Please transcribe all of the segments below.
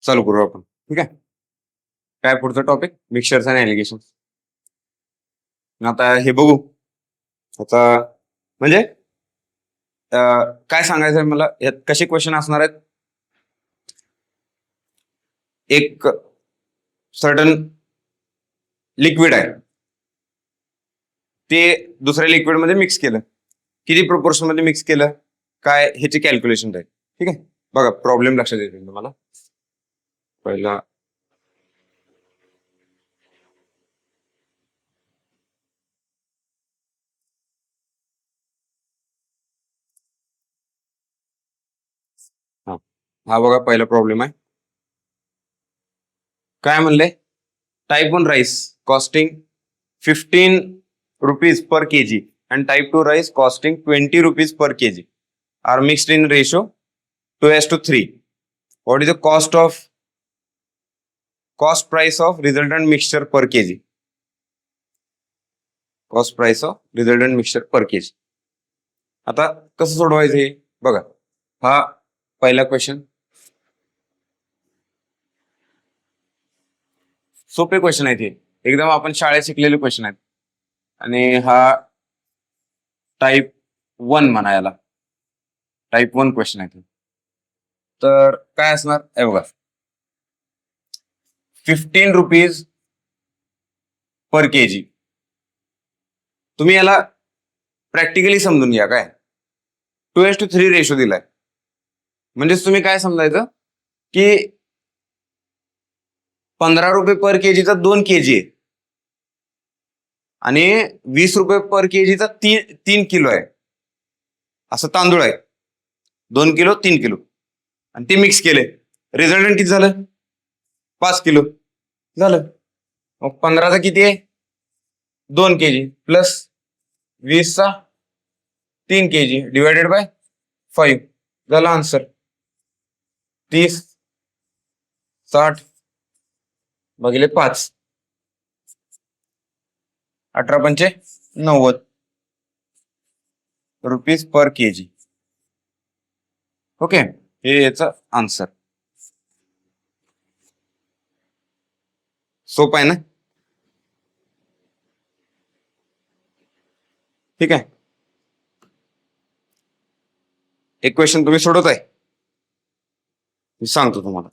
चालू करू आपण. ठीक आहे. काय पुढचं टॉपिक? मिक्सचर्स आणि ॲलिगेशन. आता हे बघू. आता म्हणजे काय सांगायचं आहे मला, यात कसे क्वेश्चन असणार आहेत. एक सर्टन लिक्विड आहे, ते दुसऱ्या लिक्विड मध्ये मिक्स केलं. किती प्रोपोर्शन मध्ये मिक्स केलं, काय ह्याची कॅल्क्युलेशन आहे. ठीक आहे. बघा प्रॉब्लेम लक्षात येईल तुम्हाला. पहिला हा बघा पहिला प्रॉब्लेम आहे. काय म्हणले, type 1 rice costing 15 rupees per KG and type 2 rice costing 20 rupees per kg are mixed in ratio 2:3. What is the cost price of resultant mixture per kg? Cost price of resultant mixture per kg. आता कसं सोडवायचं हे बघा. हा पहिला question, सोपे question आहेत हे, एकदम आपण शाळेत शिकलेले क्वेश्चन आहेत. आणि हा टाइप 1 म्हणायला, टाइप 1 क्वेश्चन आहे. तर काय असणार आहे बघा, 15 रुपीज पर केजी. तुम्ही याला प्रॅक्टिकली समजून घ्या. काय 2:3 रेशो दिलाय, म्हणजेच तुम्ही काय समजायचं की 15 रुपये पर केजीचा 2 केजी आहे आणि 20 रुपये पर केजीचा 3 किलो आहे. असं तांदूळ आहे, 2 किलो 3 किलो, आणि ते मिक्स केले. रिझल्टंट किती झालं, 5 किलो झालं. मग 15चा किती आहे, 2 केजी प्लस 20चा 3 केजी डिवायडेड बाय 5 झालं आन्सर. 30 60 भागिले 5, 18×5 90 रुपीज पर केजी. ओके, हे याचं आन्सर. सोपं आहे ना. ठीक आहे. एक क्वेश्चन तुम्ही सोडवत आहे, मी सांगतो तुम्हाला.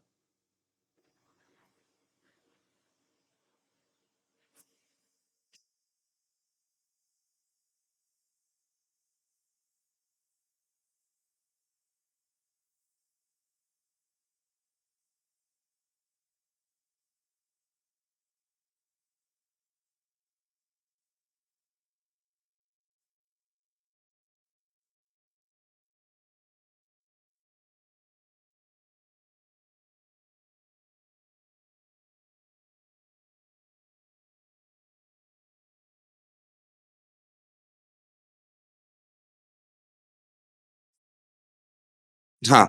हा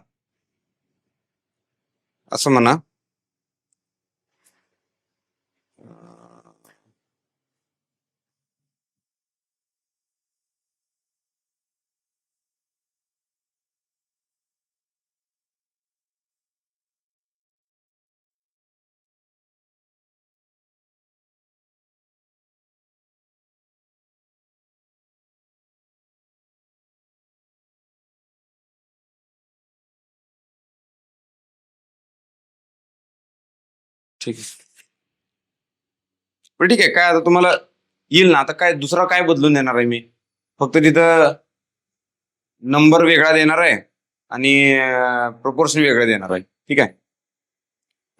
असं म्हणा, ठीक आहे. पण ठीक आहे, काय आता तुम्हाला येईल ना. आता काय दुसरा काय बदलून देणार आहे मी, फक्त तिथं नंबर वेगळा देणार आहे आणि प्रोपोर्शन वेगळं देणार आहे. ठीक आहे,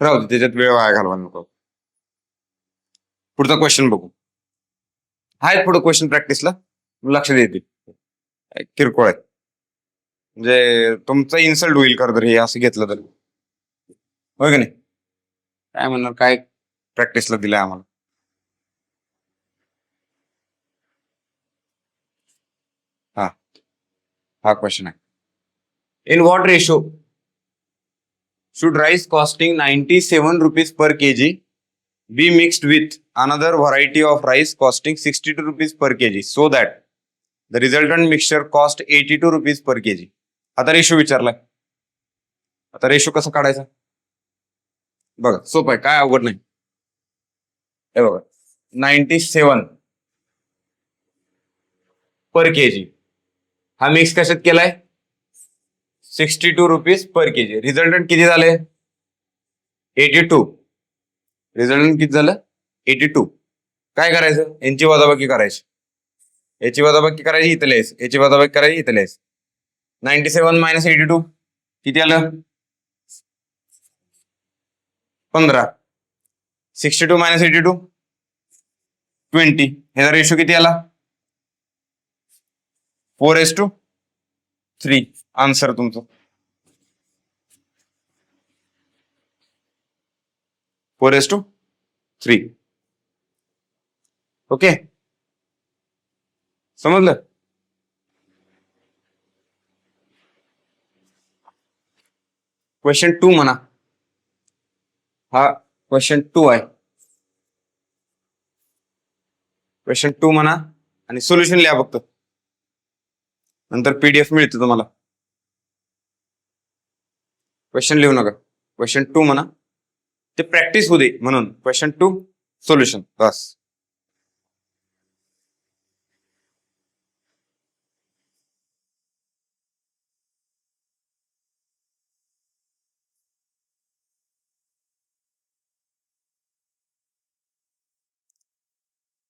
राहू दे, त्याच्यात वेळ वाया घालवायला नको. पुढचा क्वेश्चन बघू. आहे पुढे क्वेश्चन प्रॅक्टिसला, लक्ष देते. किरकोळ आहे, म्हणजे तुमचं इन्सल्ट होईल खरं तर हे असं घेतलं तर, होय का नाही. काय म्हणणार, काय प्रॅक्टिसला दिलंय आम्हाला. हा क्वेश्चन आहे. In what ratio should rice costing 97 rupees per kg be mixed with another variety of rice costing 62 rupees per kg so that the resultant mixture cost 82 rupees per kg. आता रेशो विचारलाय, आता ratio कसं काढायचा. बघा सोपं आहे, काय अवघड नाही. हे बघा 97 पर केजी हा मिक्स कशात केलाय? 62 रुपीज पर केजी. रिझल्टंट किती झाले? 82. रिझल्टंट किती झालं? 82. काय करायचं? यांची वजाबाकी करायची, याची वजाबाकी करायची, इथं लिहायचं, याची वजाबाकी करायची, इथं लिहायचं. 97 मायनस 82 किती आलं? 15. 62 मायनस 82 20. ह्याचा रेशो किती आला? 4:3. आन्सर तुमचं 4:3. ओके, समजलं? क्वेश्चन 2 म्हणा. हा क्वेश्चन 2 आहे. क्वेश्चन 2 म्हणा आणि सोल्युशन लिहा फक्त, नंतर पीडीएफ मिळते तुम्हाला. क्वेश्चन लिहू नका, क्वेश्चन 2 म्हणा, ते प्रॅक्टिस होऊ दे म्हणून. क्वेश्चन 2 सोल्युशन बस.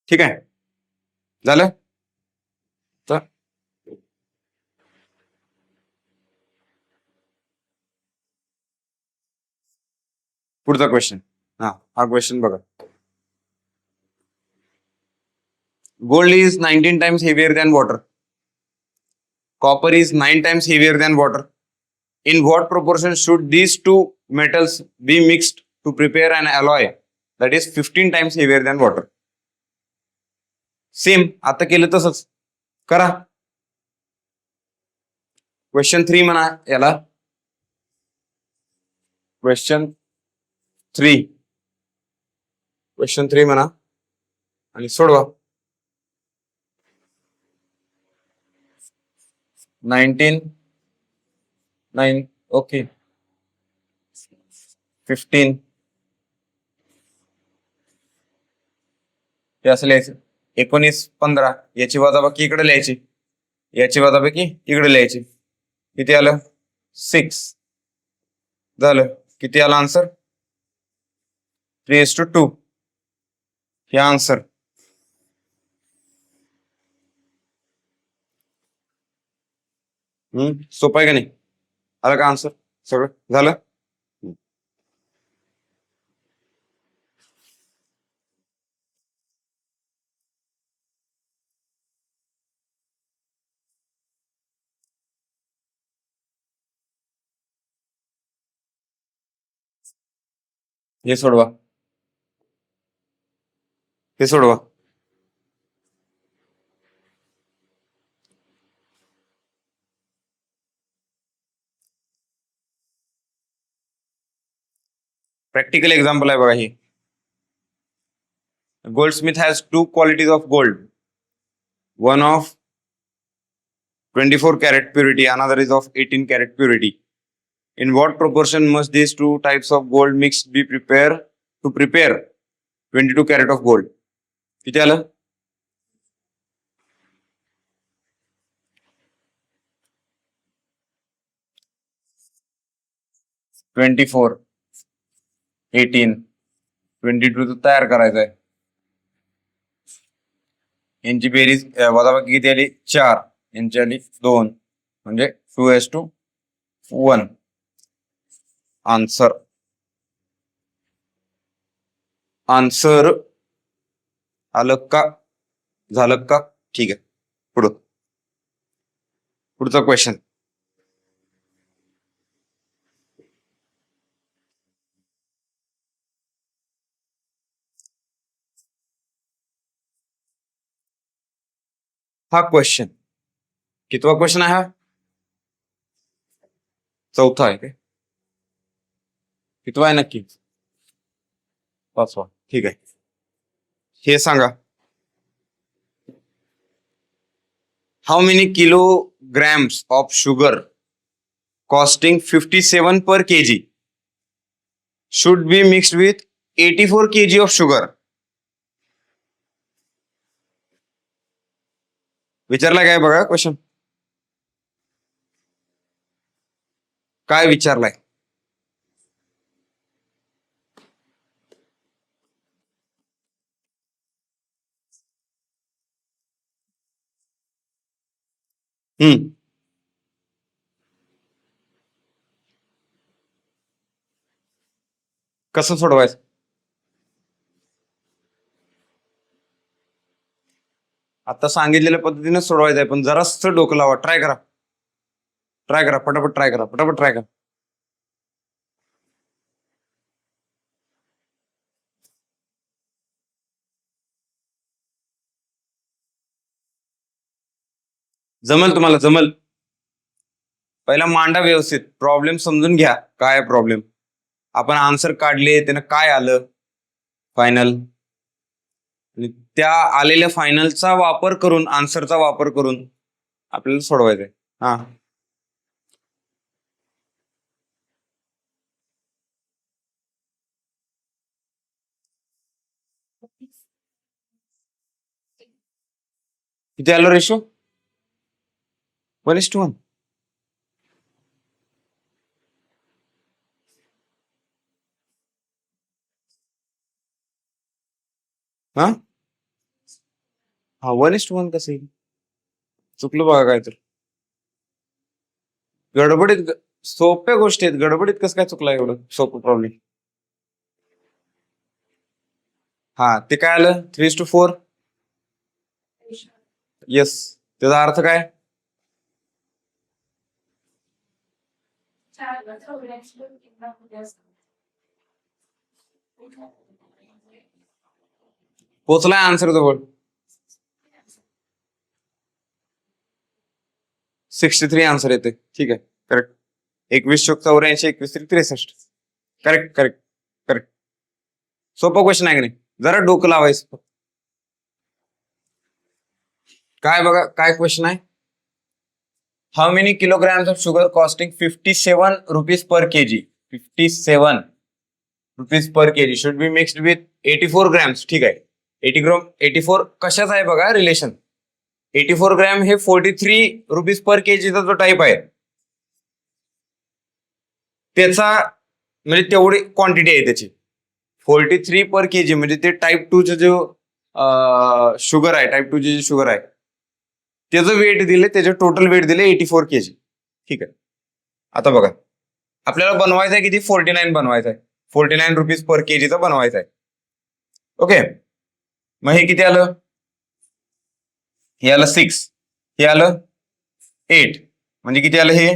ठीक आहे, झालं तर पुढचा क्वेश्चन. हा क्वेश्चन बघा. Gold is 19 times heavier than water. Copper is 9 times heavier than water. In what proportion should these two metals be mixed to prepare an alloy that is 15 times heavier than water? Same आता केलं तसंच करा. Question 3 म्हणा याला. Question 3 म्हणा आणि सोडवा. 19 9 okay 15 हे असं लिहायचं. 19 15 याची वजाबाकी इकडे लिहायची, याची वजाबाकी इकडे लिहायची. किती आलं? 6 झालं. किती आलं आन्सर? 3:2 हे आन्सर. सोपं आहे का नाही? आलं का आन्सर? सगळं झालं. हे सोडवा, हे सोडवा. प्रॅक्टिकल एक्झाम्पल आहे बघा. ही goldsmith has two qualities of gold, one of 24 karat purity, another is of 18 karat purity. In what proportion must these two types of gold mixed be prepared to prepare 22 karat of gold? किती आलं? $24 18 22 तयार करायचं आहे. यांची बेरीज वजाबाकी किती आली? 4. यांची आली 2 म्हणजे 2:1. आन्सर आलं का? झालं का? ठीक आहे. पुढचा क्वेश्चन. हा क्वेश्चन कितवा क्वेश्चन आहे? हा 4था आहे. काय कितवा आहे नक्की? 5वा. ठीक आहे. हे सांगा, how many kilograms of sugar costing 57 per kg should be mixed with 84 kg of sugar. विचारला काय बघा क्वेश्चन, काय विचारलाय? कसं सोडवायचं? आता सांगितलेल्या पद्धतीने सोडवायचं आहे, पण जरास डोकं लावा, ट्राय करा, पटापट ट्राय करा. जमल तुम्हाला, जमल. पहिला मांडा व्यवस्थित, प्रॉब्लेम समजून घ्या, काय प्रॉब्लेम. आपण आन्सर काढले, त्यानं काय आलं फायनल, त्या आलेल्या फायनलचा वापर करून, आन्सरचा वापर करून आपल्याला सोडवायचंय. हा, किती आलं रेशो? 1:1. हा, 1:1 कसं येईल? चुकलं बघा काय तर. गडबडीत, सोप्या गोष्टी आहेत, गडबडीत कसं काय चुकला एवढं सोपं प्रॉब्लेम? हा, ते काय आलं? 3:4. येस, त्याचा अर्थ काय? पोचलाय आन्सर जवळ. 63 आन्सर येते. ठीक आहे, करेक्ट. 2184, 21 correct correct correct. सोपा क्वेश्चन आहे की नाही? जरा डोकं लावायचं. काय बघा, काय क्वेश्चन आहे? How many kilograms of sugar costing 57 rupees per KG? 57 rupees per KG should be mixed with 84 grams. ठीक आहे, 84 कशाचा आहे बघा रिलेशन. 84 ग्रॅम हे 43 रुपीज पर केजीचा जो टाईप आहे त्याचा, म्हणजे तेवढी क्वांटिटी आहे त्याची. 43 पर केजी म्हणजे ते टाईप 2चे जो शुगर आहे, टाईप 2ची जी शुगर आहे त्याचं वेट दिले, त्याचे टोटल वेट दिले 84 केजी. ठीक आहे, आता बघा आपल्याला बनवायचं आहे किती? 49 बनवायचं आहे. 49 रुपीज पर केजीचा बनवायचा आहे. ओके, मग हे किती आलं? हे आलं 6, हे आलं 8, म्हणजे किती आलं हे?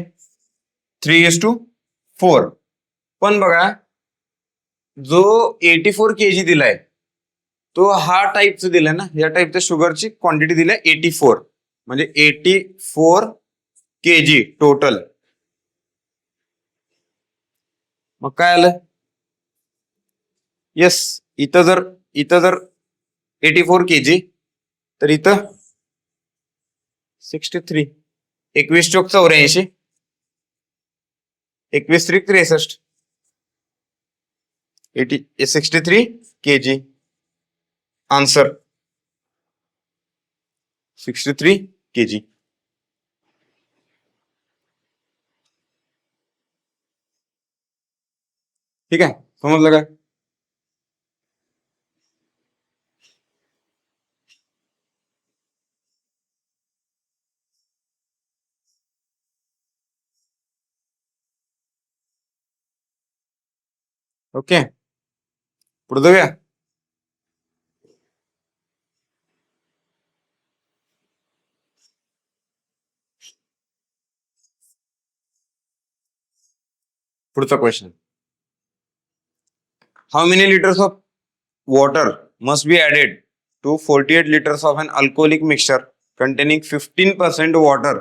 3:4. पण बघा, जो 84 केजी दिलाय तो हा टाईपचं दिलाय ना, या टाईपच्या शुगरची क्वांटिटी दिली 84, म्हणजे 84 केजी टोटल. मग काय आलं? येस, इथं जर 84 केजी, तर इथं 63. 21×4 = 84, 21×3 = 63. 63 केजी आन्सर, 63 केजी. ठीक आहे, समजलं का? ओके, पुढे जाऊया. पुढचा question. How many litres of water must be added to 48 liters of an alcoholic mixture containing 15% water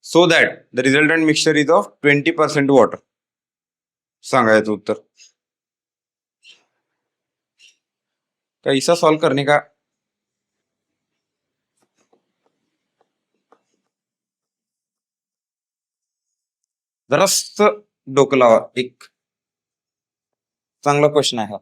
so that the resultant mixture is of 20% water? सांगायचं उत्तर. कैसा सॉल्व करने का? जरास डोकं लावा. एक चांगला क्वेश्चन आहे हा.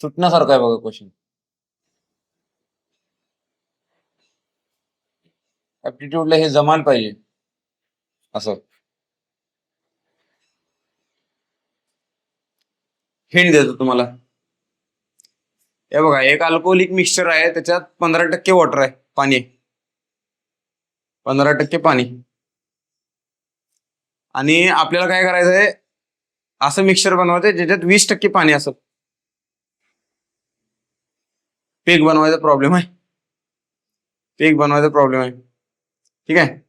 सुटण्यासारखा आहे बघा क्वेश्चन. ऍप्टिट्यूडला हे जमायला पाहिजे असं. हिंट देतो तुम्हाला. हे बघा, एक अल्कोहोलिक मिक्सचर आहे, त्याच्यात 15% वॉटर आहे, पाणी आहे, 15% पाणी. आणि आपल्याला काय करायचं आहे, असं मिक्सचर बनवायचं ज्याच्यात 20% पाणी असं. पेक बनवायचा प्रॉब्लेम आहे, पेक बनवायचा प्रॉब्लेम आहे. ठीक आहे.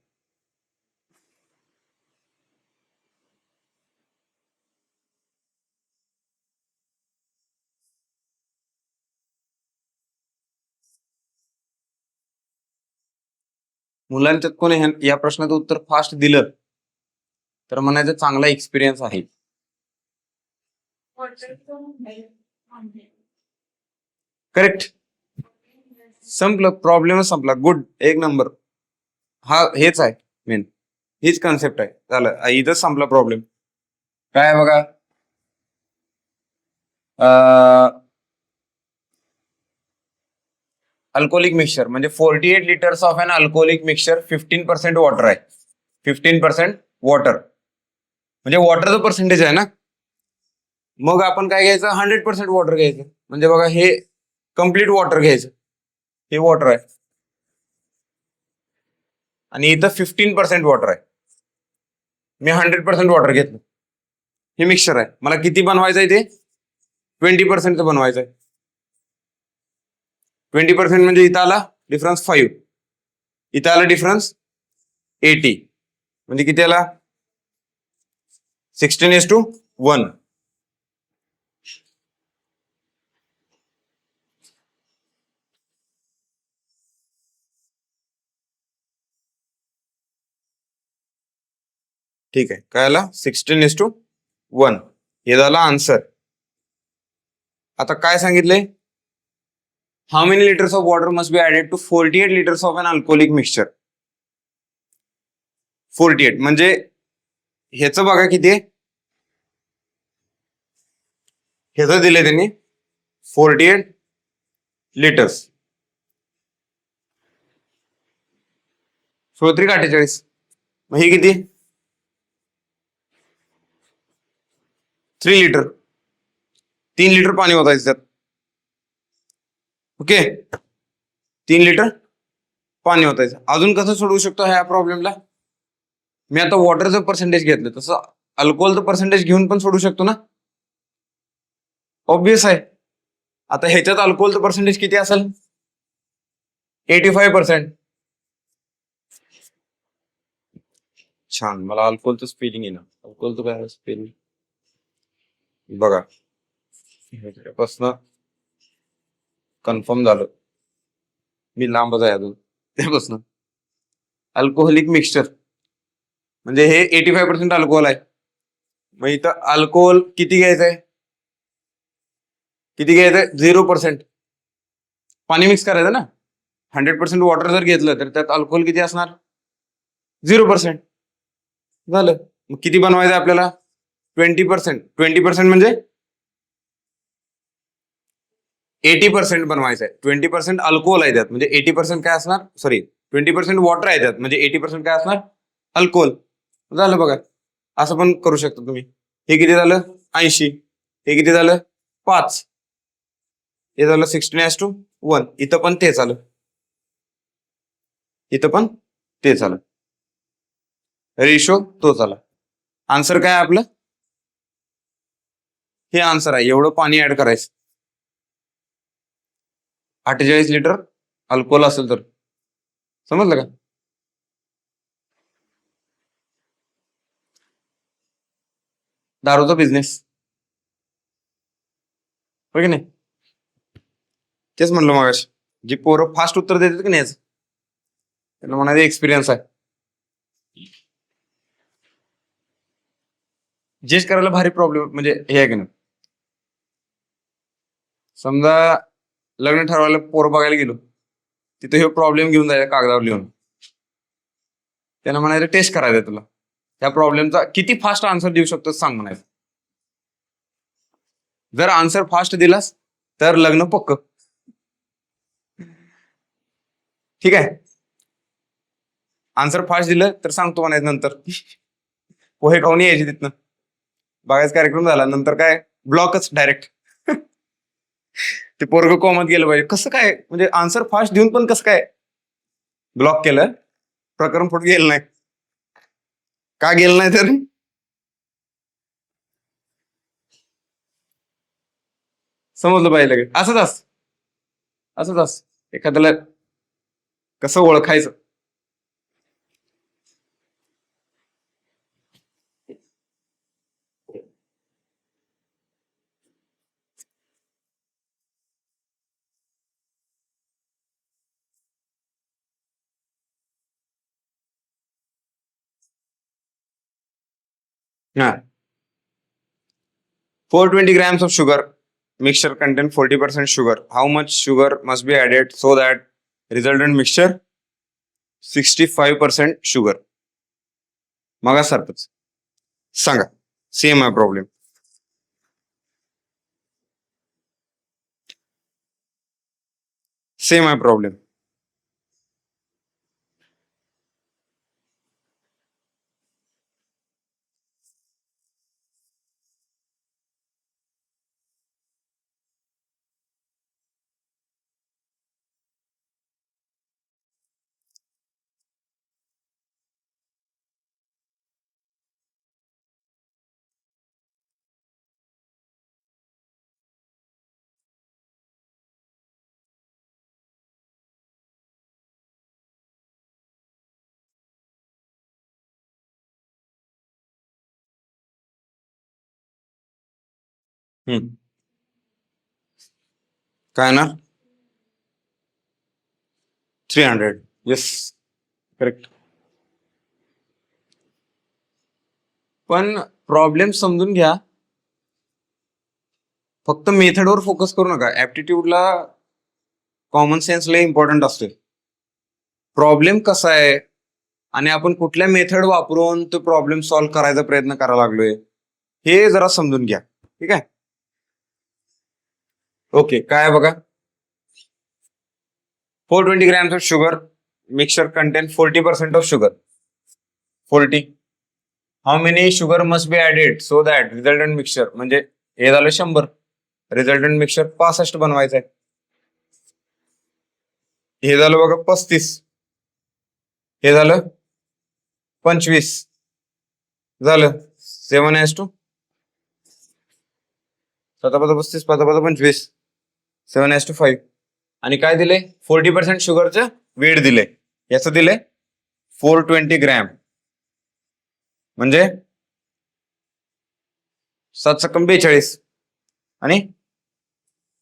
मुलांच्यात कोणी या प्रश्नाचं उत्तर फास्ट दिलं तर म्हणायचं चांगला एक्सपिरियन्स आहे. करेक्ट. संपलं, प्रॉब्लेमच संपला. गुड, एक नंबर. हा हेच आहे मेन, हीच कन्सेप्ट आहे. झालं, इथंच संपला प्रॉब्लेम. काय आहे बघा, अल्कोहोलिक मिक्सचर म्हणजे 48 litres of an alcoholic mixture, 15% water आहे. 15% वॉटर म्हणजे वॉटरचं पर्सेंटेज आहे ना. मग आपण काय घ्यायचं, 100% वॉटर घ्यायचं. म्हणजे बघा, हे कम्प्लीट वॉटर घ्यायचं, हे वॉटर आहे, आणि इथं 15% वॉटर आहे. मी 100% वॉटर घेतलं. हे मिक्सचर आहे, मला किती बनवायचं आहे ते 20% बनवायचं आहे. 20% म्हणजे इथं आला डिफरन्स 5, इथं आला डिफरन्स 80, म्हणजे किती आला 16:1. ठीक आहे, काय आला 16:1. हे झाला आन्सर. आता काय सांगितलंय, how many litres of water must be added to 48 litres of an alcoholic mixture. 48 म्हणजे ह्याचं बघा किती आहे, ह्याचं दिलंय त्यांनी 48 लिटर्स, 48. मग हे किती 3 लिटर, 3 लिटर पाणी होतायचं त्यात. ओके, 3 लिटर पाणी होतायचं. अजून कसं सोडवू शकतो ह्या प्रॉब्लेमला, मी आता वॉटरचं पर्सेंटेज घेतलं, तसं अल्कोहोलचं पर्सेंटेज घेऊन पण सोडू शकतो ना. ऑब्विस आहे. आता ह्याच्यात अल्कोहोलचं पर्सेंटेज किती असेल, 85%. छान, मला अल्कोहोलचं स्पेलिंग आहे ना, अल्कोहोलचं काय स्पेलिंग बघा, ह्याच्यापासून कन्फर्म झालं, मी लांबच आहे अजून त्यापासून. अल्कोहोलिक मिक्सचर म्हणजे हे 85% अल्कोहोल आहे. मग इथं अल्कोहोल किती घ्यायचंय, किती घ्यायचंय 0%. पाणी मिक्स करायचं ना. 100% वॉटर जर घेतलं तर त्यात अल्कोहोल किती असणार, 0%. झालं. मग किती बनवायचं आपल्याला 20%. 20% म्हणजे 80% बनवायचं आहे. 20% अल्कोहोल आहे त्यात, म्हणजे 80% काय असणार, सॉरी 20% वॉटर आहे त्यात, म्हणजे 80% काय असणार, अल्कोहोल. झालं बघा, असं पण करू शकता तुम्ही. हे किती झालं 80, हे किती झालं 5, हे झालं 16:1. इथं पण तेच आलं, इथं पण तेच आलं, रेशो तोच आला. आन्सर काय आपलं, हे आन्सर आहे. एवढं पाणी ऍड करायचं, 48 लिटर अल्कोहोल असेल तर. समजलं का. दारूचा बिझनेस हो की नाही, तेच म्हणलं मग. जी पोरं फास्ट उत्तर देतात की नाही, त्यांना म्हणायचं एक्सपिरियन्स आहे. जेच करायला भारी प्रॉब्लेम म्हणजे हे आहे की नाही. समजा लग्न ठरवायला पोरं बघायला गेलो, तिथे हे प्रॉब्लेम घेऊन जायचा कागदावर लिहून, त्यांना म्हणायचं टेस्ट करायचं तुला त्या प्रॉब्लेमचा किती फास्ट आन्सर देऊ शकतो सांग म्हणायचं. जर आन्सर फास्ट दिलास तर लग्न पक्क. ठीक आहे. आन्सर फास्ट दिलं तर सांगतो म्हणायचं नंतर पोहे खाऊन यायचे तिथनं. बघायचा कार्यक्रम झाला नंतर काय ब्लॉकच डायरेक्ट. ते पोरग कोमात गेलं पाहिजे. कसं काय म्हणजे आन्सर फास्ट देऊन पण कसं काय ब्लॉक केलं. प्रकरण पुढे गेलं नाही. का गेलं नाही तर समजलं पाहिजे लगेच. असंच एखाद्याला कसं ओळखायचं. हा 420 grams of sugar mixture contain 40% sugar. How much sugar must be added so that resultant mixture 65% sugar. मग सारखंच सांगा. सेम आहे प्रॉब्लेम. सेम आहे प्रॉब्लेम. काय ना 300. Yes correct. पण प्रॉब्लेम समजून घ्या. फक्त मेथडवर फोकस करू नका. ऍप्टिट्यूडला कॉमन सेन्स लय इम्पॉर्टंट असते. प्रॉब्लेम कसा आहे आणि आपण कुठल्या मेथड वापरून तो प्रॉब्लेम सॉल्व्ह करायचा प्रयत्न करायला लागलोय हे जरा समजून घ्या. ठीक आहे. ओके काय बघा 420 grams of sugar mixture contain 40% of sugar. 40. How many sugar must be added so that resultant mixture म्हणजे हे झालं 100. रिझल्टंट मिक्सचर 65 बनवायचं आहे. हे झालं बघा 35. हे झालं 25. झालं 7:2. 7 5 25. 7:5. आणि काय दिले 40% शुगरचं वेट दिले. याचं दिले 420 ग्रॅम म्हणजे 7 42 आणि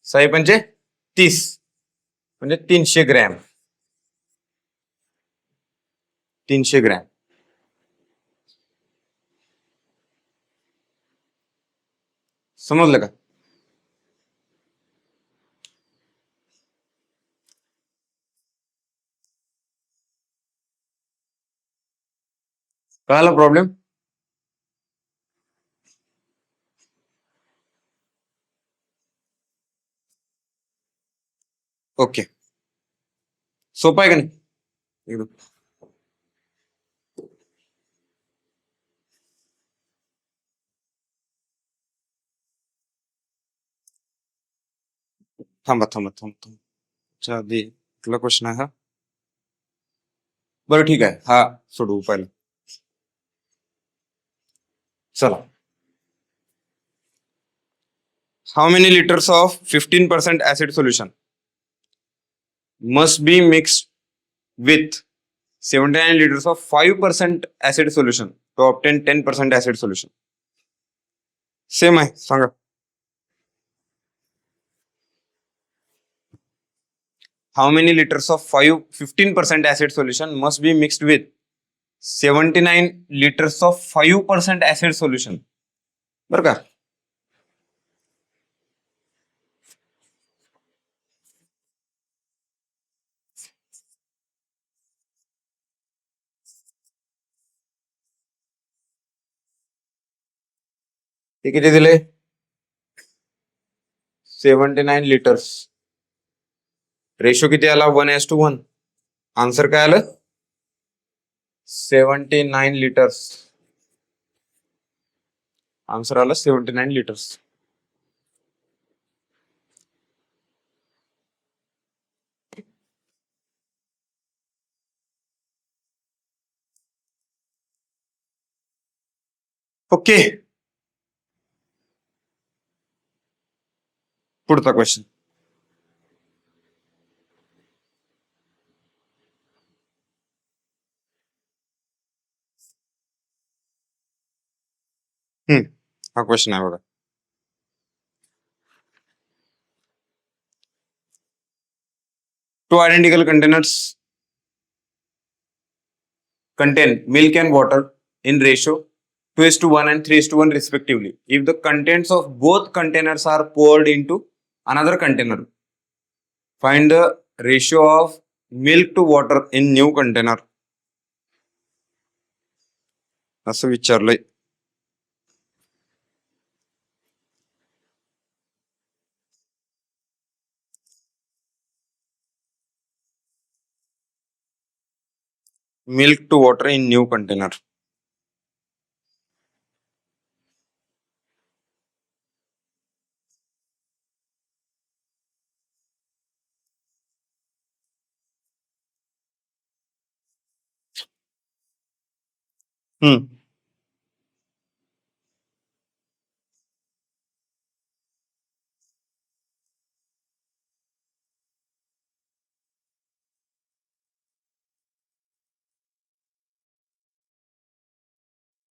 6 पंचे 30 म्हणजे 300 ग्रॅम. 300 ग्रॅम. समजलं का. कळाला प्रॉब्लेम. ओके सोपं आहे का नाही एकदम. थांबा आधी तुला क्वेश्चन आहे हा. बरं ठीक आहे हा सोडवू पहिला. चला. How many liters of 15% acid solution must be mixed with 79 liters of 5% acid solution to obtain 10% acid solution? Same आहे सांगा. How many liters of 15% acid solution must be mixed with 79 liters of 5% acid solution? बरं का. ते किती दिले? 79 litres. Ratio किती आला? 1:1. Answer काय आलं? 79 लिटर्स. आन्सर आलं 79 लिटर्स. ओके, पुढचा क्वेश्चन. हा क्वेश्चन आहे बघा. Two identical containers contain milk and water in ratio 2:1 and 3:1 respectively. If the contents of both containers are poured into another container, find the ratio of milk to water in new container. असं विचारलंय. Milk to water in new container.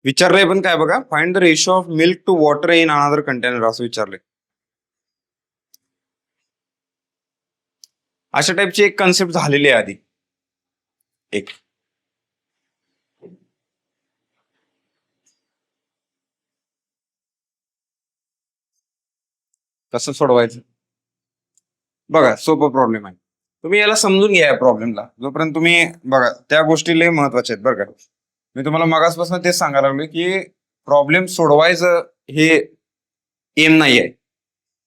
विचारलंय पण काय बघा, find the ratio of milk to water in another container असं विचारलंय. अशा टाईपची एक concept झालेली आहे आधी. एक कसं सोडवायचं बघा, सोपं प्रॉब्लेम आहे. तुम्ही याला समजून घ्या या प्रॉब्लेमला. जोपर्यंत तुम्ही बघा, त्या गोष्टी लय महत्वाच्या आहेत बरं का. मी तुम्हाला मगासपासून तेच सांगायला लागलो की प्रॉब्लेम सोडवायचं हे एम नाही आहे.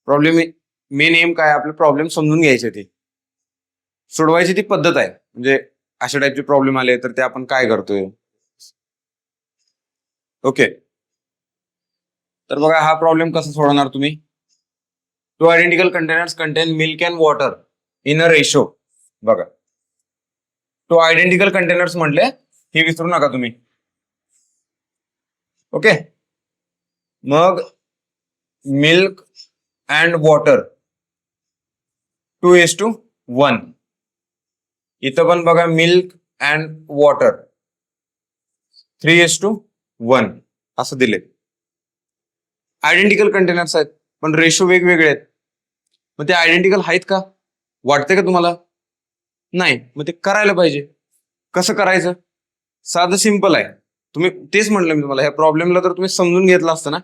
प्रॉब्लेम मेन एम काय, आपले प्रॉब्लेम समजून घ्यायचे, ते सोडवायची ती पद्धत आहे. म्हणजे अशा टाईपचे प्रॉब्लेम आले तर ते आपण काय करतोय. ओके, तर बघा हा प्रॉब्लेम कसा सोडवणार तुम्ही. Two identical containers contain milk and water in a ratio. बघा, टू आयडेंटिकल कंटेनर्स म्हटले हे विसरू नका तुम्ही. ओके, मग मिल्क अँड वॉटर 2:1. इथं पण बघा मिल्क अँड वॉटर 3:1 असं दिले. आयडेंटिकल कंटेनर्स आहेत पण रेशो वेगवेगळे आहेत. मग ते आयडेंटिकल आहेत का, वाटते का तुम्हाला? नाही. मग ते करायला पाहिजे. कसं करायचं? साधं सिंपल आहे. तुम्ही तेच म्हटलं मी तुम्हाला, ह्या प्रॉब्लेमला तर तुम्ही समजून घेतलं असतं ना,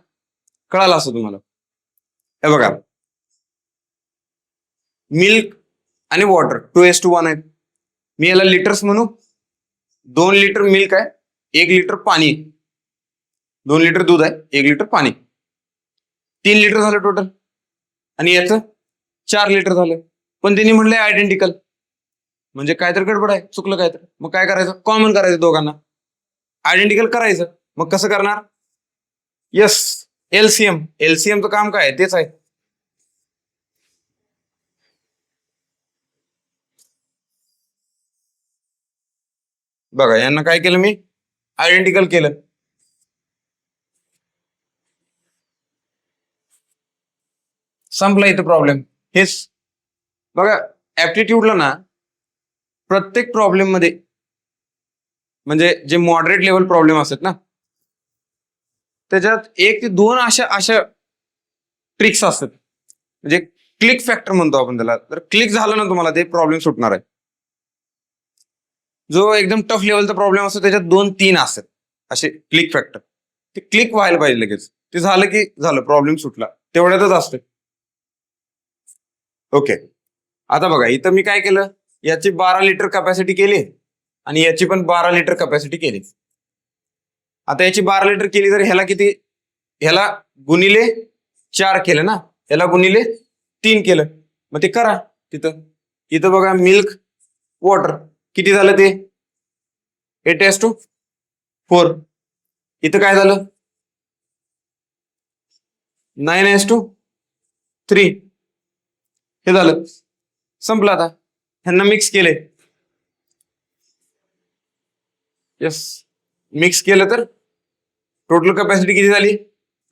कळालं असतं तुम्हाला. हे बघा, मिल्क आणि वॉटर 2:1 आहेत. मी याला लिटर्स म्हणू. 2 लिटर मिल्क आहे, 1 लिटर पाणी. 2 लिटर दूध आहे, 1 लिटर पाणी. 3 लिटर झालं टोटल. आणि याचं 4 लिटर झालं. पण त्यांनी म्हणलंय आयडेंटिकल, म्हणजे काय तर गडबड आहे, चुकलं काय तर. मग काय करायचं? कॉमन करायचं दोघांना, आयडेंटिकल करायचं. मग कसं करणार? Yes, LCM. एलसीएमचं काम काय आहे? तेच आहे. बघा, यांना काय केलं मी? आयडेंटिकल केलं. संपला इथं प्रॉब्लेम. हेच बघा, ऍप्टिट्यूडला ना प्रत्येक प्रॉब्लेम मध्ये, म्हणजे जे मॉडरेट लेवल प्रॉब्लेम असतात ना, त्याच्यात 1 ते 2 अशा ट्रिक्स असतात. म्हणजे क्लिक फॅक्टर म्हणतो आपण त्याला. तर क्लिक झालं ना तुम्हाला, ते प्रॉब्लेम सुटणार आहे. जो एकदम टफ लेवलचा प्रॉब्लेम असतो त्याच्यात 2-3 असतात असे क्लिक फॅक्टर. ते क्लिक व्हायला पाहिजे लगेच. ते झालं की झालं, प्रॉब्लेम सुटला. तेवढ्यातच असतं. ओके, आता बघा इथं मी काय केलं, याची 12 लिटर कॅपॅसिटी केली आणि याची पण 12 लिटर कॅपॅसिटी केली. आता याची 12 लिटर केली तर ह्याला किती ह्याला गुणिले 4 केलं ना, ह्याला गुणिले 3 केलं. मग ते करा तिथं. इथं बघा मिल्क वॉटर किती झालं ते 8:4. इथं काय झालं 9:3. हे झालं, संपलं. आता ह्यांना मिक्स केले. यस, मिक्स केलं तर टोटल कॅपॅसिटी किती झाली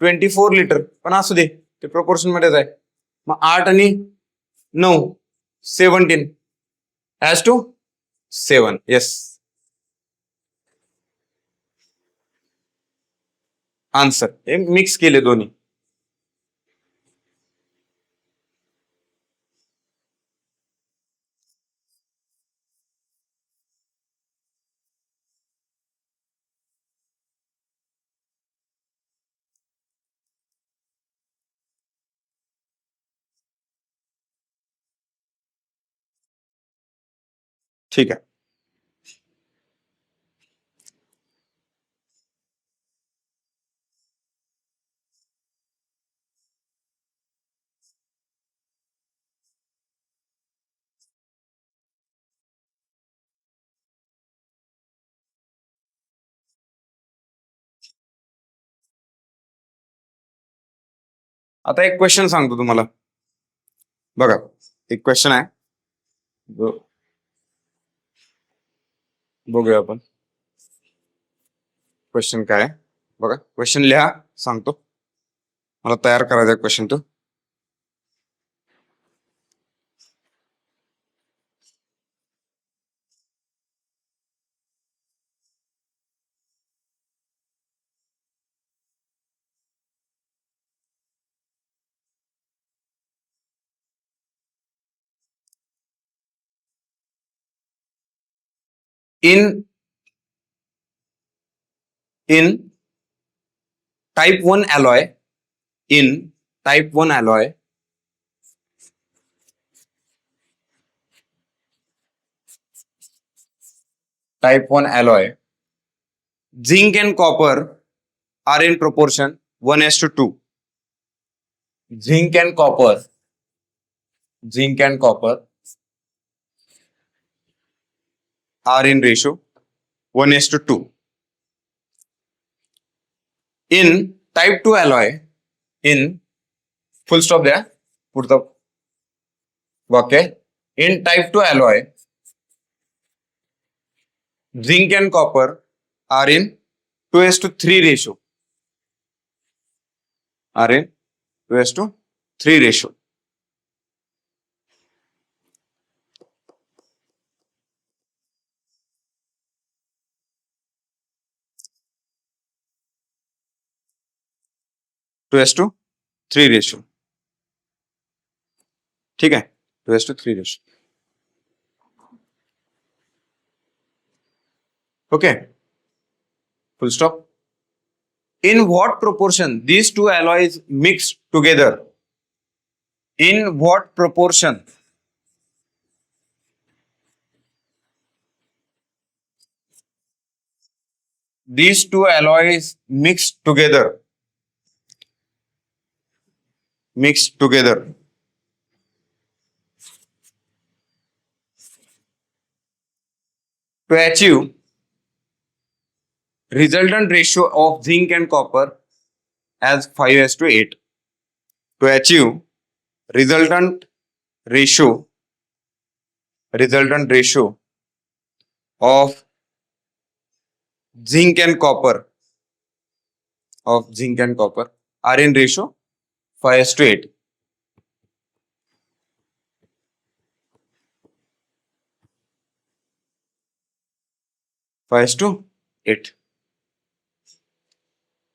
24 लिटर. पण असू दे, ते प्रपोर्शन मध्येच आहे. मग 8 आणि 9 17 ॲज टू 7. Yes, answer. हे मिक्स केले दोन्ही. ठीक आहे. आता एक क्वेश्चन सांगतो तुम्हाला. बघा, एक क्वेश्चन आहे, बघूया आपण क्वेश्चन काय आहे. बघा, क्वेश्चन लिहा, सांगतो. मला तयार करायचा क्वेश्चन तो. in type 1 alloy, in type 1 alloy, zinc and copper are in proportion 1:2. Zinc and copper are in ratio 1:2. In type 2 alloy, in full stop there, put the okay. In type 2 alloy, zinc and copper are in 2:3 ratio. Are in 2:3 ratio. (2:3 ratio. ठीक है, 2:3 ratio. Okay, full stop. In what proportion these two alloys mix together? In what proportion these two alloys mix together? To achieve resultant ratio of zinc and copper as 5:8. To achieve resultant ratio of zinc and copper are in ratio 5:8.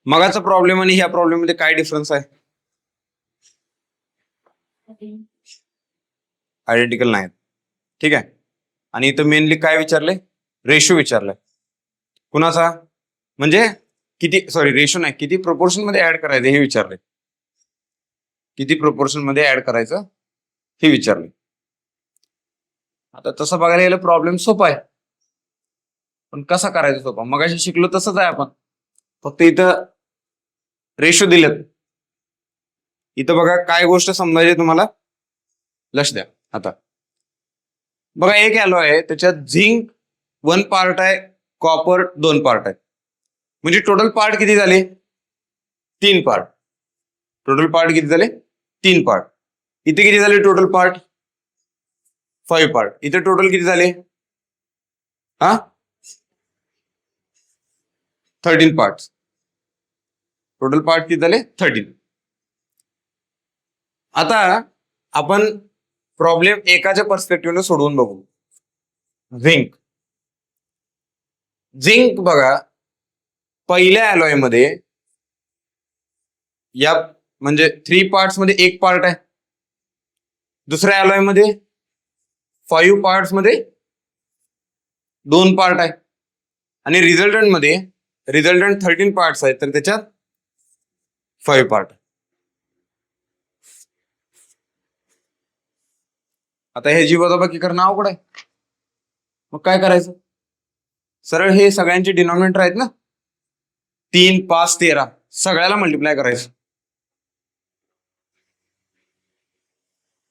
मगाचा problem आणि ह्या problem मध्ये काय difference आहे? Identical नाही. ठीक आहे. आणि इथं मेनली काय विचारलंय? रेशो विचारलाय. कुणाचा? म्हणजे किती, सॉरी रेशो नाही, किती प्रोपोर्शन मध्ये ऍड करायचं हे विचारलंय. किती प्रोपोर्शन मध्ये ऍड करायचं हे विचारलंय. आता तसं बघायला गेलं प्रॉब्लेम सोपा आहे, पण कसा करायचा सोपा? मगाशी शिकलो तसंच आहे आपण, फक्त इथं रेशो दिलेत. इथं बघा काय गोष्ट समजायची तुम्हाला, लक्ष द्या. आता बघा एक ॲलॉय आहे, त्याच्यात झिंक 1 पार्ट आहे, कॉपर 2 पार्ट आहे. म्हणजे टोटल पार्ट किती झाले? 3 पार्ट. टोटल पार्ट किती झाले? 3 पार्ट. इथे किती झाले टोटल पार्ट? 5 पार्ट. इथे टोटल किती झाले? 13 पार्ट. टोटल पार्ट किती झाले? 13. आता आपण प्रॉब्लेम एकाच्या पर्स्पेक्टिव्हने सोडवून बघू. झिंक. झिंक बघा, पहिल्या अलॉय मध्ये या म्हणजे 3 पार्ट्स मध्ये 1 पार्ट आहे. दुसऱ्या अलॉय मध्ये 5 पार्ट्स मध्ये 2 पार्ट आहे. आणि रिझल्टंट मध्ये 13 पार्ट्स आहेत, तर त्याच्यात 5 पार्ट. आता हे जी वजाबाकी करणं अवघड आहे. मग काय करायचं? सरळ हे सगळ्यांचे डिनॉमिनेटर आहेत ना, 3, 5, 13, सगळ्याला मल्टिप्लाय करायचं.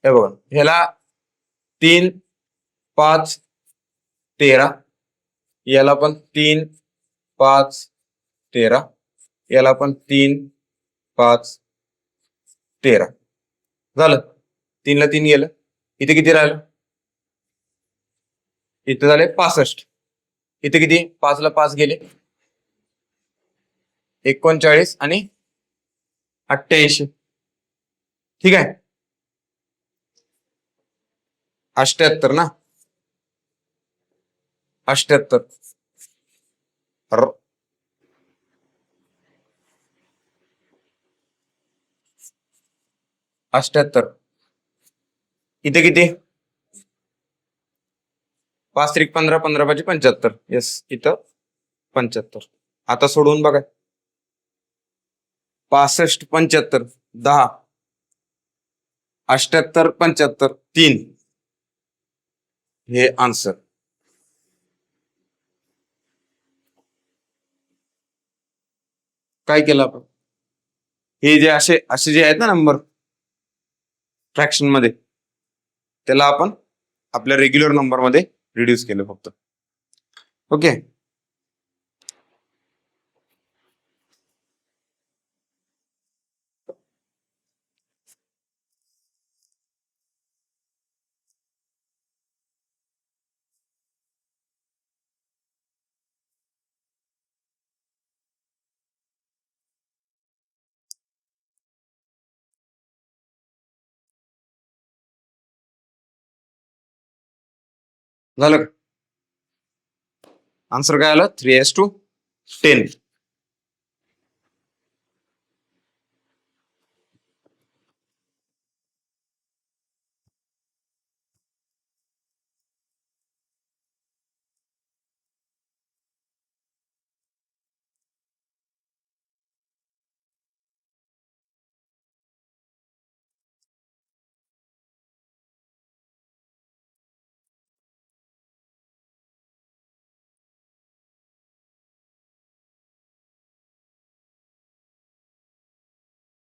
हे बघा, ह्याला 3, 5, 13, याला पण 3, 5, 13, याला पण 3, 5, 13. झालं. 3 ला 3 गेलं. इथे किती राहिलं? इथे झाले 65. इथे किती? 5 ला 5 गेले, 39 आणि 88. ठीक आहे. 78 ना, 78. 78. इथे किती? 5 त्रिक 15, 15 5 75. येस, इथं 75. आता सोडवून बघा. 65, 75, 10, 78, 75, 3. हे आन्सर. काय केलं आपण? हे जे असे असे जे आहेत ना नंबर फ्रॅक्शन मध्ये, त्याला आपण आपल्या रेग्युलर नंबर मध्ये रिड्यूस केलं फक्त. ओके. झालं. आन्सर काय आलं? 3:10.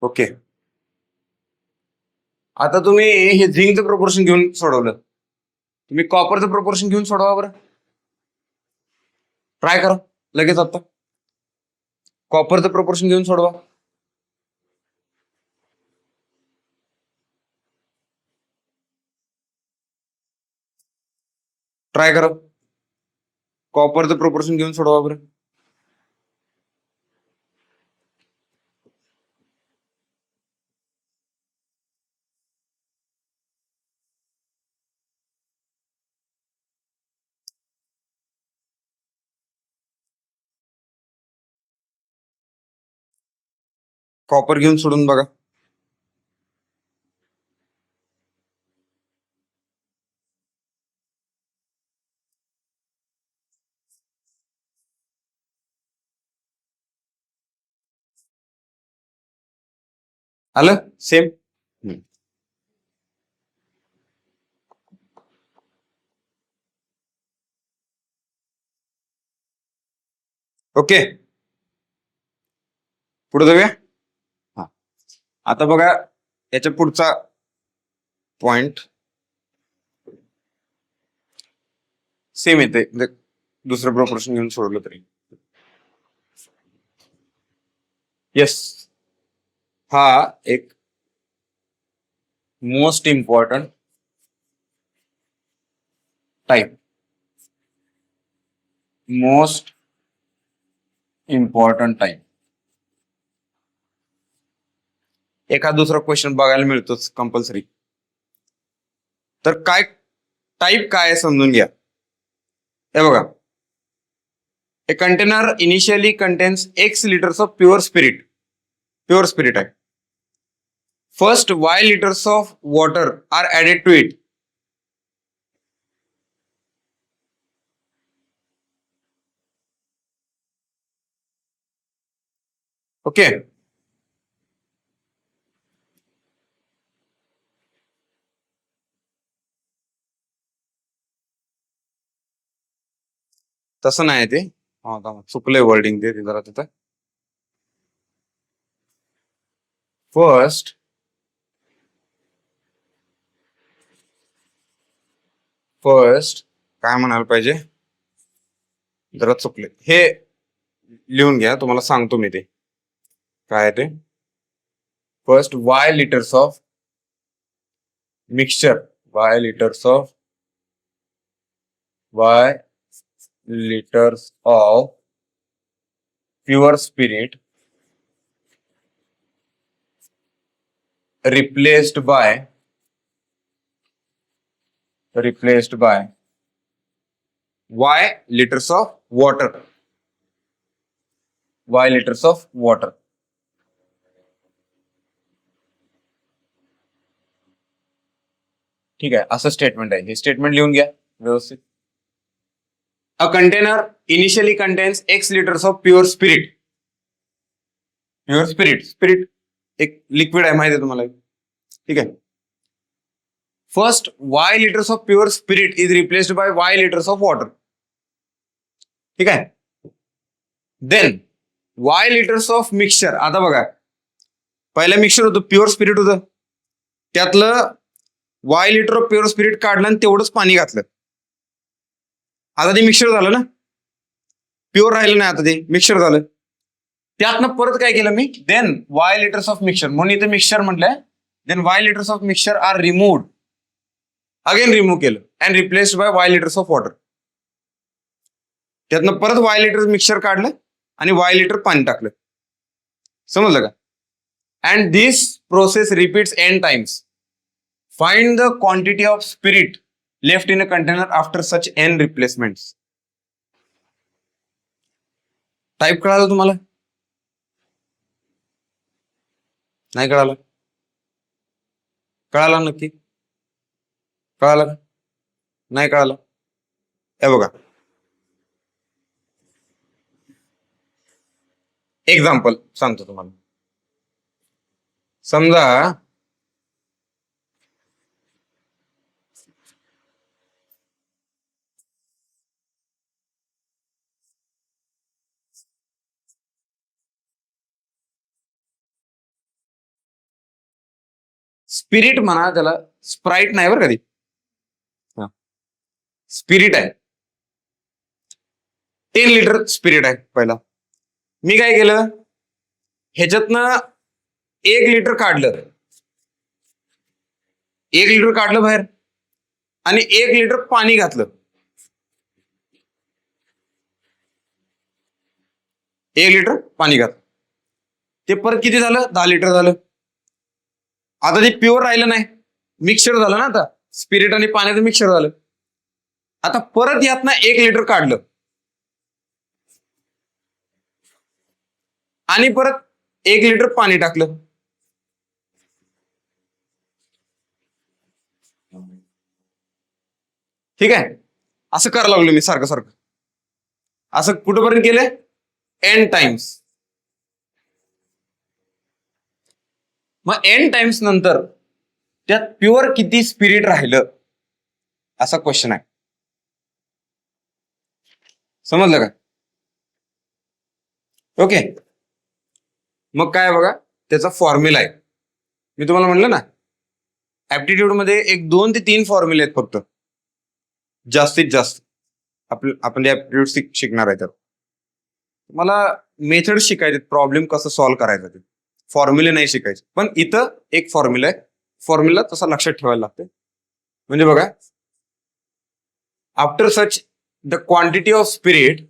ओके. आता तुम्ही हे झिंकचं प्रोपोर्शन घेऊन सोडवलं, तुम्ही कॉपरचं प्रोपोर्शन घेऊन सोडवा बरं. ट्राय करा लगेच. आता कॉपरचं प्रोपोर्शन घेऊन सोडवा. ट्राय करा. कॉपरचं प्रोपोर्शन घेऊन सोडवा बरं. कॉपर घेऊन सोडून बघा. आलं सेम. ओके, पुढे जाऊया. आता बघा याच्या पुढचा पॉइंट सेम येते, म्हणजे दुसरं प्रपोर्शन घेऊन सोडलं तरी. येस, हा एक most important type, most important type. एखाद दुसरा क्वेश्चन बघायला मिळतोच कंपल्सरी. तर काय टाइप काय आहे समजून घ्या. हे बघा, a container initially contains X liters of pure spirit आहे. First Y liters of water are added to it. Okay, तसं नाही ते, चुकलंय वर्डिंग ते जरा तिथं. फर्स्ट काय म्हणायला पाहिजे, जरा चुकले, हे लिहून घ्या, तुम्हाला सांगतो मी ते काय ते. First Y liters of mixture, Y liters of pure spirit replaced by Y liters of water. ठीक आहे, असं स्टेटमेंट आहे. हे स्टेटमेंट लिहून घ्या व्यवस्थित. A container initially contains X liters of pure spirit. Spirit एक लिक्विड आहे, माहिती आहे तुम्हाला. ठीक आहे. First Y liters of pure spirit is replaced by Y liters of water. ठीक आहे. Then Y liters of mixture. आता बघा, पहिलं मिक्सचर होतं, प्युअर स्पिरिट होतं, त्यातलं Y litre of pure spirit काढलं आणि तेवढंच पाणी घातलं. आता ते मिक्सचर झालं ना, प्युअर राहिलं नाही, आता ते मिक्सचर झालं. त्यातनं परत काय केलं मी, then Y liters of mixture, म्हणून इथे मिक्सचर म्हटलंय. Then Y liters of mixture are removed, again remove केलं and replaced by Y liters of water. त्यातनं परत Y लिटर मिक्सचर काढलं आणि Y लिटर पाणी टाकलं. समजलं का? And this process repeats n times. Find the quantity of spirit left in a container after such n replacements. Type कळालं तुम्हाला? नाही कळालं? कळालं नक्की? कळालं? नाही कळालं? हे बघा, एक्झाम्पल सांगतो तुम्हाला. समजा स्पिरिट म्हणा त्याला, स्प्राईट नाही बरं कधी, स्पिरिट आहे. 10 लिटर स्पिरिट आहे. पहिला मी काय केलं, ह्याच्यातनं 1 लिटर काढलं, 1 लिटर काढलं बाहेर आणि 1 लिटर पाणी घातलं. 1 लिटर पाणी घातलं, ते परत किती झालं, 10 लिटर झालं. आता ते प्युअर राहिलं नाही, मिक्सचर झालं ना, आता स्पिरिट आणि पाण्याचं मिक्सचर झालं. आता परत यातनं 1 लिटर काढलं आणि परत 1 लिटर पाणी टाकलं. ठीक आहे, असं करायला लागलो मी सारखं सारखं. असं कुठंपर्यंत केलंय, n टाइम्स. मग n टाइम्स नंतर त्यात प्युअर किती स्पिरिट राहिलं, असा क्वेश्चन आहे. समजलं का? ओके, मग काय बघा, त्याचा फॉर्म्युला आहे. मी तुम्हाला म्हणलं ना, ऍप्टिट्यूड मध्ये एक 2 ते 3 फॉर्म्युले आहेत फक्त, जास्तीत जास्त आपण जे ऍप्टिट्यूड शिकणार आहे तर मला मेथड शिकायचे, प्रॉब्लेम कसं सॉल्व्ह करायचा ते, फॉर्म्युले नाही शिकायचे. पण इथं एक फॉर्म्युला आहे, फॉर्म्युला तसा लक्षात ठेवायला लागते. म्हणजे बघा, after such the quantity of spirit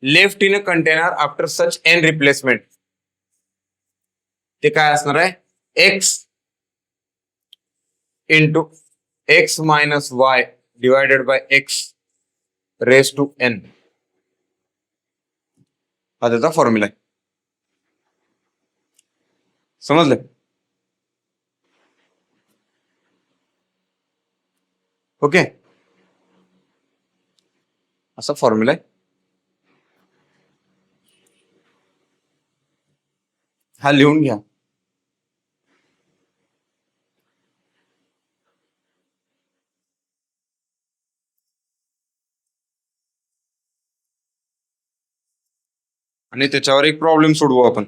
left in a container after such an replacement, ते काय असणार आहे, X into X minus Y divided by X raise to N, हा त्याचा फॉर्म्युला आहे. समजलं? ओके, असा फॉर्म्युला आहे. हा लिहून घ्या. आणि त्याच्यावर एक प्रॉब्लेम सोडवू आपण.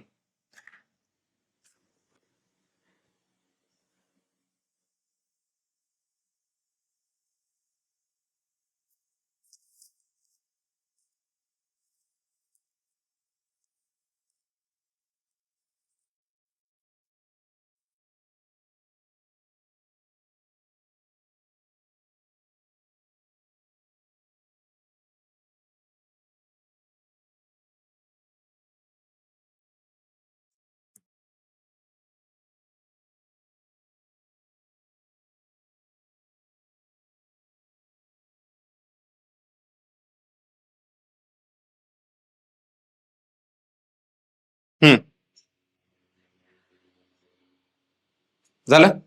झालं,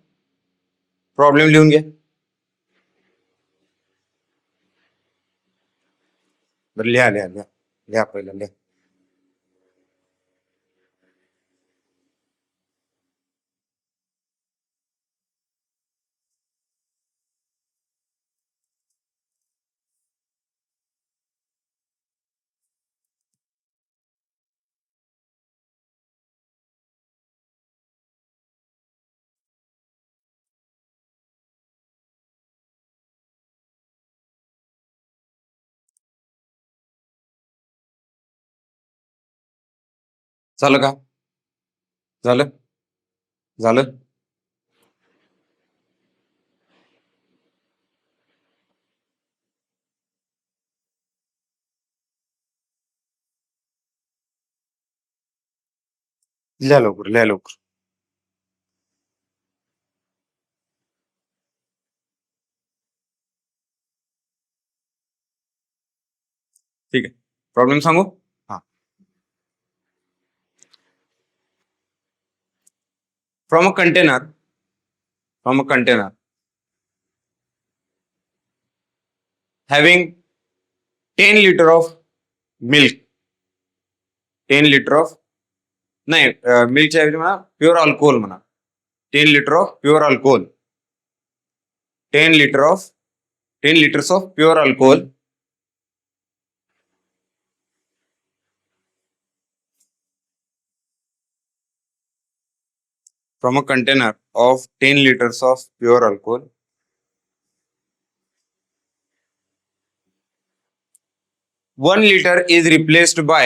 प्रॉब्लेम लिहून घ्या. बरं, लिहा लिहा लिहा लिहा, पहिलं लिहा. झालं का? झालं झालं. लिहा लवकर, लिहा लवकर. ठीक आहे, प्रॉब्लेम सांगू. हा, from a container having 10 liter of milk, 10 liter of, नाही, मिल्कच्या ऐवजी म्हणा प्युअर अल्कोहोल म्हणा, 10 liter of pure alcohol, 10 liters of pure alcohol from a container of 10 liters of pure alcohol, 1 liter is replaced by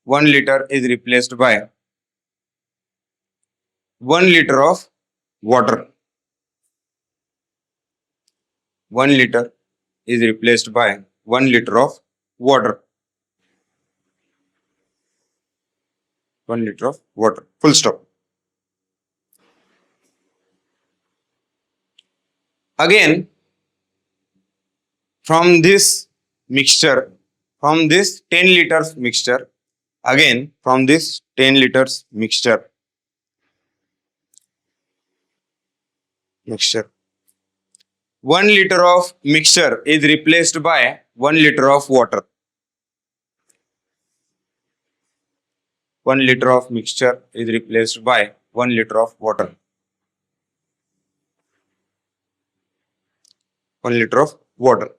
1 liter is replaced by 1 liter of water. 1 liter is replaced by 1 liter of water. 1 liter of water. Full stop. Again, from this mixture, from this 10 liters mixture, again from this 10 liters mixture, 1 liter of mixture is replaced by 1 liter of water. 1 liter of mixture is replaced by 1 liter of water. 1 liter of water.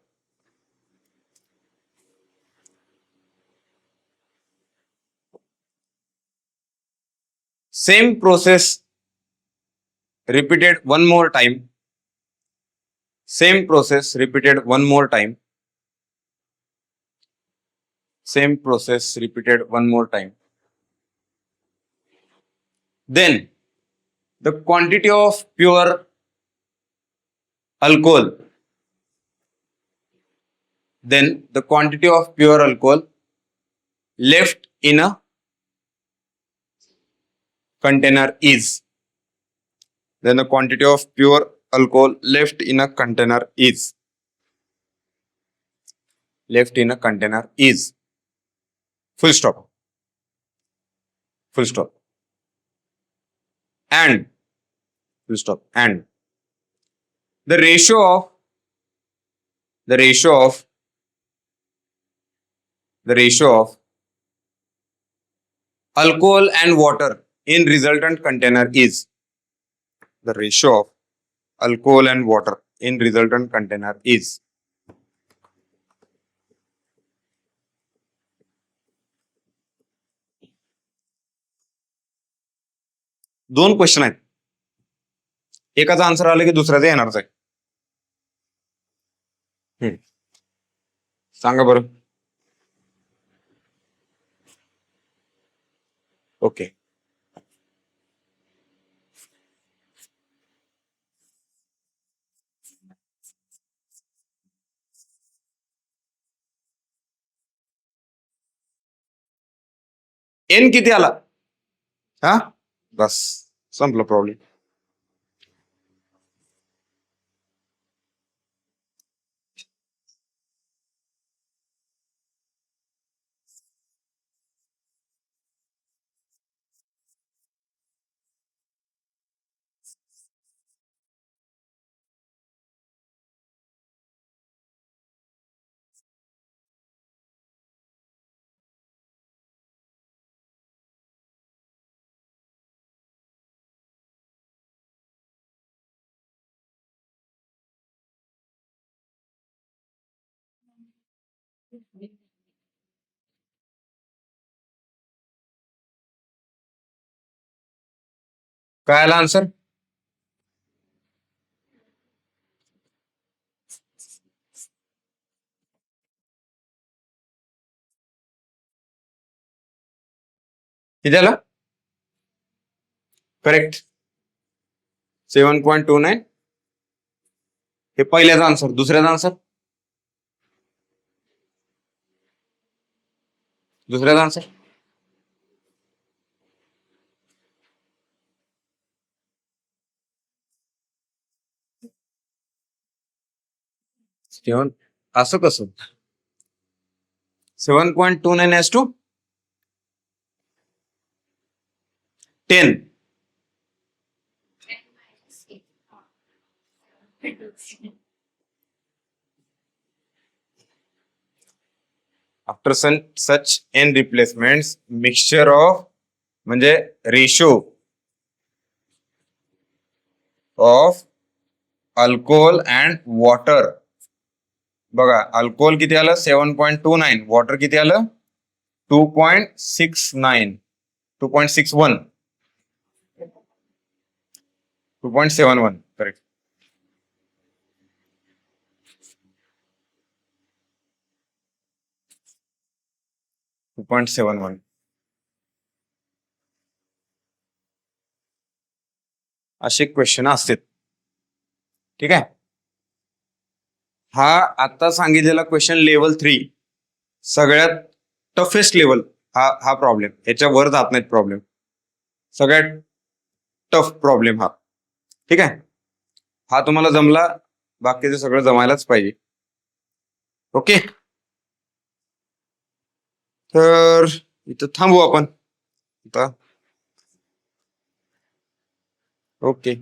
same process repeated one more time. Same process repeated one more time. Same process repeated one more time. Then the quantity of pure alcohol. Then the quantity of pure alcohol left in a container is. Then the quantity of pure alcohol left in a container is. Left in a container is. Full stop. Full stop. And full stop. And the ratio of alcohol and water in resultant container is. The ratio of alcohol and water in resultant container is. दोन question आहेत. एकाचा answer आलं की दुसऱ्याचा येणारच आहे. सांगा बरं. ओके. एन किती आला? हा बस संपलं प्रॉब्लेम. काय आला आन्सर? किती आला? करेक्ट 7.29. हे पहिल्याचा आन्सर. दुसऱ्याचा आन्सर? दुसऱ्याचा आन्सर? असं कसं? 7.29 as to 10. After such n replacements, mixture of म्हणजे ratio of alcohol and water. बघा अल्कोहोल किती आलं? 7.29. वॉटर किती आलं? 2.69. 2.61. 2.71. करेक्ट. .71. असे क्वेश्चन असतात. ठीक आहे. हा आता सांगितलेला क्वेश्चन लेवल 3 सगळ्यात टफेस्ट लेवल. हा प्रॉब्लेम याच्यावर जात नाहीत प्रॉब्लेम. सगळ्यात टफ प्रॉब्लेम हा. ठीक आहे. हा तुम्हाला जमला, बाकीचं सगळं जमायलाच पाहिजे. ओके. तर इथं थांबू आपण आता. ओके.